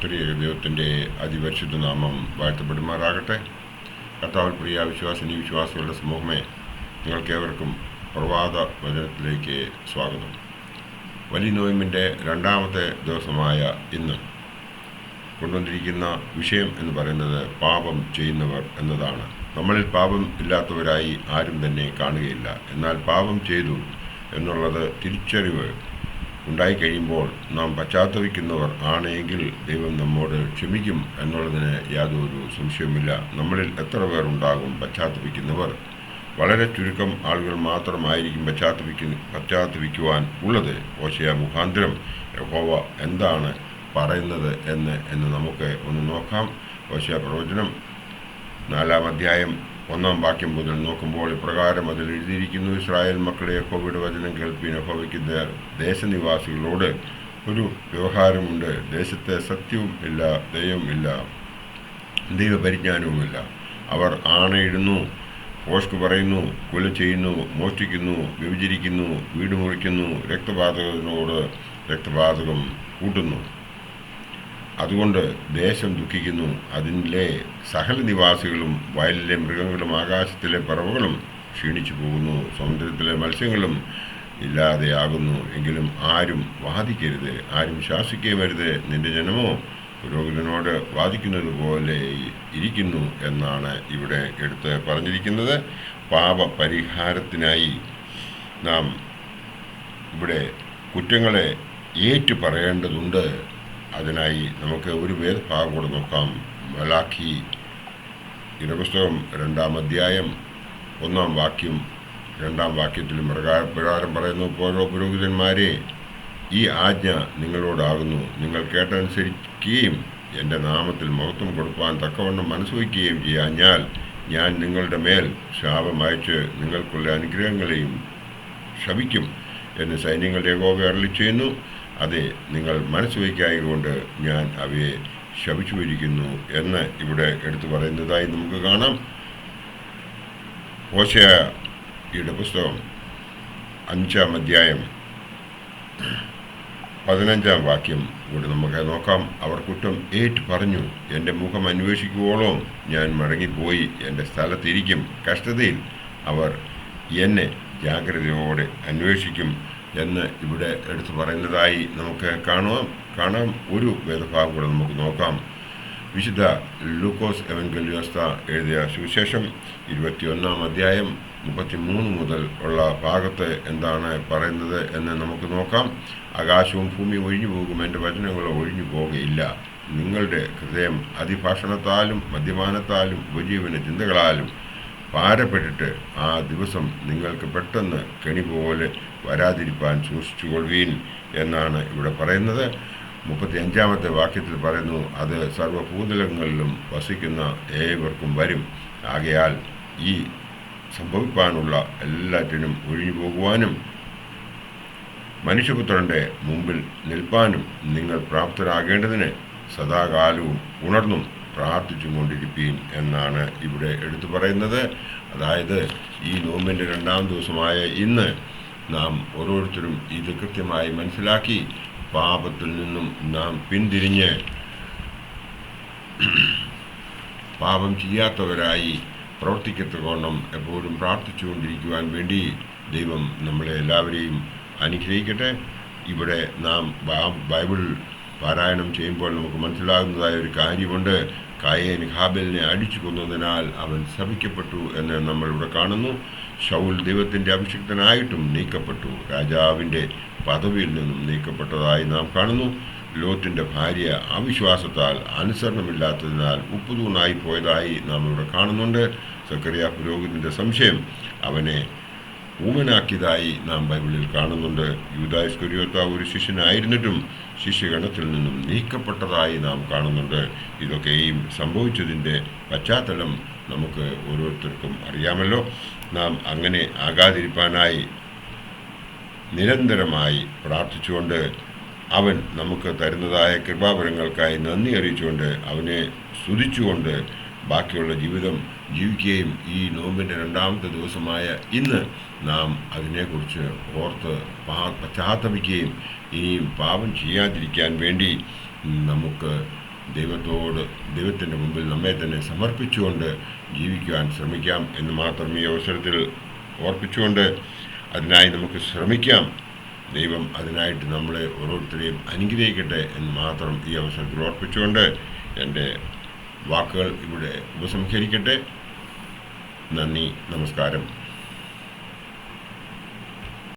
ത്രിയേക ദൈവത്തിൻ്റെ അതിപരിശുദ്ധ നാമം വാഴ്ത്തപ്പെടുമാറാകട്ടെ. കർത്താവിൽ പ്രിയ വിശ്വാസിനി വിശ്വാസികളുടെ സമൂഹമേ, നിങ്ങൾക്കേവർക്കും പ്രഭാത വചനത്തിലേക്ക് സ്വാഗതം. വലിയ നോയമ്പിൻ്റെ രണ്ടാമത്തെ ദിവസമായ ഇന്ന് കൊണ്ടുവന്നിരിക്കുന്ന വിഷയം എന്ന് പറയുന്നത് പാപം ചെയ്യുന്നവർ എന്നതാണ്. നമ്മളിൽ പാപം ഇല്ലാത്തവരായി ആരും തന്നെ കാണുകയില്ല. എന്നാൽ പാപം ചെയ്തു എന്നുള്ളത് തിരിച്ചറിവ് ഉണ്ടായിക്കഴിയുമ്പോൾ നാം പശ്ചാത്തപിക്കുന്നവർ ആണെങ്കിൽ ദൈവം നമ്മോട് ക്ഷമിക്കും എന്നുള്ളതിന് യാതൊരു സംശയവുമില്ല. നമ്മളിൽ എത്ര പേർ ഉണ്ടാകും പശ്ചാത്തപിക്കുന്നവർ? വളരെ ചുരുക്കം ആളുകൾ മാത്രമായിരിക്കും പശ്ചാത്തപിക്കുവാൻ ഉള്ളത്. ഹോശേയ മുഖാന്തരം യഹോവ എന്താണ് പറയുന്നത് എന്ന് നമുക്ക് ഒന്ന് നോക്കാം. ഹോശേയ പ്രവചനം 4-ാം അധ്യായം 1-ാം വാക്യം മുതൽ നോക്കുമ്പോൾ ഇപ്രകാരം അതിൽ എഴുതിയിരിക്കുന്നു: ഇസ്രായേൽ മക്കളെ, യഹോവയുടെ വചനം കേൾപ്പീൻ. യഹോവയ്ക്ക് ദേശനിവാസികളോട് ഒരു വ്യവഹാരമുണ്ട്. ദേശത്തെ സത്യവും ഇല്ല, ദയവും ഇല്ല, ദൈവപരിജ്ഞാനവുമില്ല. അവർ ആണയിടുന്നു, ഭോഷ്ക് പറയുന്നു, കൊല ചെയ്യുന്നു, മോഷ്ടിക്കുന്നു, വ്യഭിചരിക്കുന്നു, വീട് മുറിക്കുന്നു, രക്തപാതകത്തിനോട് രക്തപാതകം കൂട്ടുന്നു. അതുകൊണ്ട് ദേശം ദുഃഖിക്കുന്നു, അതിലെ സകല നിവാസികളും, വയലിലെ മൃഗങ്ങളും ആകാശത്തിലെ പറവകളും ക്ഷീണിച്ചു പോകുന്നു, സമുദ്രത്തിലെ മത്സ്യങ്ങളും ഇല്ലാതെയാകുന്നു. എങ്കിലും ആരും വാദിക്കരുത്, ആരും ശാസിക്കുകയുമരുത്. നിന്റെ ജനമോ പുരോഹിതനോട് വാദിക്കുന്നത് പോലെ ഇരിക്കുന്നു എന്നാണ് ഇവിടെ എടുത്ത് പറഞ്ഞിരിക്കുന്നത്. പാപപരിഹാരത്തിനായി നാം ഇവിടെ കുറ്റങ്ങളെ ഏറ്റു പറയേണ്ടതുണ്ട്. അതിനായി നമുക്ക് ഒരു വേദഭാഗം കൂടെ നോക്കാം. മലാഖി പുസ്തകം 2-ാം അധ്യായം 1-ാം വാക്യം 2-ാം വാക്യത്തിലും പ്രകാരം പറയുന്നു: ഓരോ പുരോഹിതന്മാരെ, ഈ ആജ്ഞ നിങ്ങളോടാകുന്നു. നിങ്ങൾ കേട്ടനുസരിക്കുകയും എൻ്റെ നാമത്തിൽ മഹത്വം കൊടുക്കാൻ തക്കവണ്ണം മനസ്സുവയ്ക്കുകയും ചെയ്യാഞ്ഞാൽ ഞാൻ നിങ്ങളുടെ മേൽ ശാപം അയച്ച് നിങ്ങൾക്കുള്ള അനുഗ്രഹങ്ങളെയും ശപിക്കും എന്ന് സൈന്യങ്ങളുടെ യഹോവ അരുളിച്ചെയ്യുന്നു. അതെ, നിങ്ങൾ മനസ്സ് വയ്ക്കായതുകൊണ്ട് ഞാൻ അവയെ ശപിച്ചുവരിക്കുന്നു എന്ന് ഇവിടെ എടുത്തു പറയുന്നതായി നമുക്ക് കാണാം. ഹോശേയയുടെ പുസ്തകം 5-ാം അധ്യായം 15-ാം വാക്യം കൂടി നമുക്ക് നോക്കാം. അവർ കുറ്റം ഏറ്റു പറഞ്ഞു: എൻ്റെ മുഖം അന്വേഷിക്കുവോളം ഞാൻ മടങ്ങിപ്പോയി എൻ്റെ സ്ഥലത്തിരിക്കും. കഷ്ടതയിൽ അവർ എന്നെ ജാഗ്രതയോടെ അന്വേഷിക്കും എന്ന് ഇവിടെ എടുത്തു പറയുന്നതായി നമുക്ക് കാണാം. ഒരു വേദഭാഗം കൂടെ നമുക്ക് നോക്കാം. വിശുദ്ധ ലൂക്കോസ് എവൻഗേലിയോസ്ത എഴുതിയ സുവിശേഷം 21-ാം അധ്യായം 33 മുതൽ ഉള്ള ഭാഗത്ത് എന്താണ് പറയുന്നത് എന്ന് നമുക്ക് നോക്കാം. ആകാശവും ഭൂമിയും ഒഴിഞ്ഞു പോകും, എൻ്റെ വചനങ്ങളോ ഒഴിഞ്ഞു പോകുകയില്ല. നിങ്ങളുടെ ഹൃദയം അതിഭാഷണത്താലും മദ്യപാനത്താലും ഉപജീവന ചിന്തകളാലും ഭാരപ്പെട്ടിട്ട് ആ ദിവസം നിങ്ങൾക്ക് പെട്ടെന്ന് കെണി പോലെ വരാതിരിപ്പാൻ സൂക്ഷിച്ചുകൊള്ളുവീൻ എന്നാണ് ഇവിടെ പറയുന്നത്. 35-ാമത്തെ വാക്യത്തിൽ പറയുന്നു: അത് സർവ്വഭൂതലങ്ങളിലും വസിക്കുന്ന ഏവർക്കും വരും. ആകയാൽ ഈ സംഭവിക്കാനുള്ള എല്ലാറ്റിനും ഒഴിഞ്ഞു പോകുവാനും മനുഷ്യപുത്രൻ്റെ മുമ്പിൽ നിൽപ്പാനും നിങ്ങൾ പ്രാപ്തരാകേണ്ടതിന് സദാകാലവും ഉണർന്നും പ്രാർത്ഥിച്ചു കൊണ്ടിരിപ്പീൻ എന്നാണ് ഇവിടെ എടുത്തു പറയുന്നത്. അതായത് ഈ നോമ്പിൻ്റെ 2-ാം ദിവസമായ ഇന്ന് നാം ഓരോരുത്തരും ഇത് കൃത്യമായി മനസ്സിലാക്കി പാപത്തിൽ നിന്നും നാം പിന്തിരിഞ്ഞ് പാപം ചെയ്യാത്തവരായി പ്രവർത്തിക്കത്തക്കവണ്ണം എപ്പോഴും പ്രാർത്ഥിച്ചുകൊണ്ടിരിക്കുവാൻ വേണ്ടി ദൈവം നമ്മളെ എല്ലാവരെയും അനുഗ്രഹിക്കട്ടെ. ഇവിടെ നാം ബൈബിൾ പാരായണം ചെയ്യുമ്പോൾ നമുക്ക് മനസ്സിലാകുന്നതായ ഒരു കാര്യമുണ്ട്. കായേൻ ഹാബേലിനെ അടിച്ചു കൊന്നതിനാൽ അവൻ ശപിക്കപ്പെട്ടു എന്ന് നമ്മളിവിടെ കാണുന്നു. ശൗൽ ദൈവത്തിൻ്റെ അഭിഷിക്തനായിട്ടും നീക്കപ്പെട്ടു, രാജാവിൻ്റെ പദവിയിൽ നിന്നും നീക്കപ്പെട്ടതായി നാം കാണുന്നു. ലോത്തിൻ്റെ ഭാര്യ അവിശ്വാസത്താൽ അനുസരണമില്ലാത്തതിനാൽ ഉപ്പുതൂണായി പോയതായി നാം ഇവിടെ കാണുന്നുണ്ട്. സക്കറിയ പുരോഹിതൻ്റെ സംശയം അവനെ ഊമനാക്കിയതായി നാം ബൈബിളിൽ കാണുന്നുണ്ട്. യൂദാ ഇസ്കരിയോത്ത ഒരു ശിഷ്യനായിരുന്നിട്ടും ശിഷ്യഗണത്തിൽ നിന്നും നീക്കപ്പെട്ടതായി നാം കാണുന്നുണ്ട്. ഇതൊക്കെയും സംഭവിച്ചതിൻ്റെ പശ്ചാത്തലം നമുക്ക് ഓരോരുത്തർക്കും അറിയാമല്ലോ. നാം അങ്ങനെ ആകാതിരിക്കാനായി നിരന്തരമായി പ്രാർത്ഥിച്ചുകൊണ്ട് അവൻ നമുക്ക് തരുന്നതായ കൃപാവരങ്ങൾക്കായി നന്ദി അറിയിച്ചുകൊണ്ട് അവനെ സ്തുതിച്ചുകൊണ്ട് ബാക്കിയുള്ള ജീവിതം ജീവിക്കുകയും ഈ നോമ്പിൻ്റെ 2-ാമത്തെ ദിവസമായ ഇന്ന് നാം അതിനെക്കുറിച്ച് ഓർത്ത് പശ്ചാത്തപിക്കുകയും ഇനിയും പാപം ചെയ്യാതിരിക്കാൻ വേണ്ടി നമുക്ക് ദൈവത്തിൻ്റെ മുമ്പിൽ നമ്മെ തന്നെ സമർപ്പിച്ചുകൊണ്ട് ജീവിക്കുവാൻ ശ്രമിക്കാം എന്ന് മാത്രം ഈ അവസരത്തിൽ ഓർപ്പിച്ചുകൊണ്ട് അതിനായി നമുക്ക് ശ്രമിക്കാം. ദൈവം അതിനായിട്ട് നമ്മളെ ഓരോരുത്തരെയും അനുഗ്രഹിക്കട്ടെ എന്ന് മാത്രം ഈ അവസരത്തിൽ ഓർപ്പിച്ചുകൊണ്ട് എൻ്റെ വാക്കുകൾ ഇവിടെ ഉപസംഹരിക്കട്ടെ. നന്ദി, നമസ്കാരം.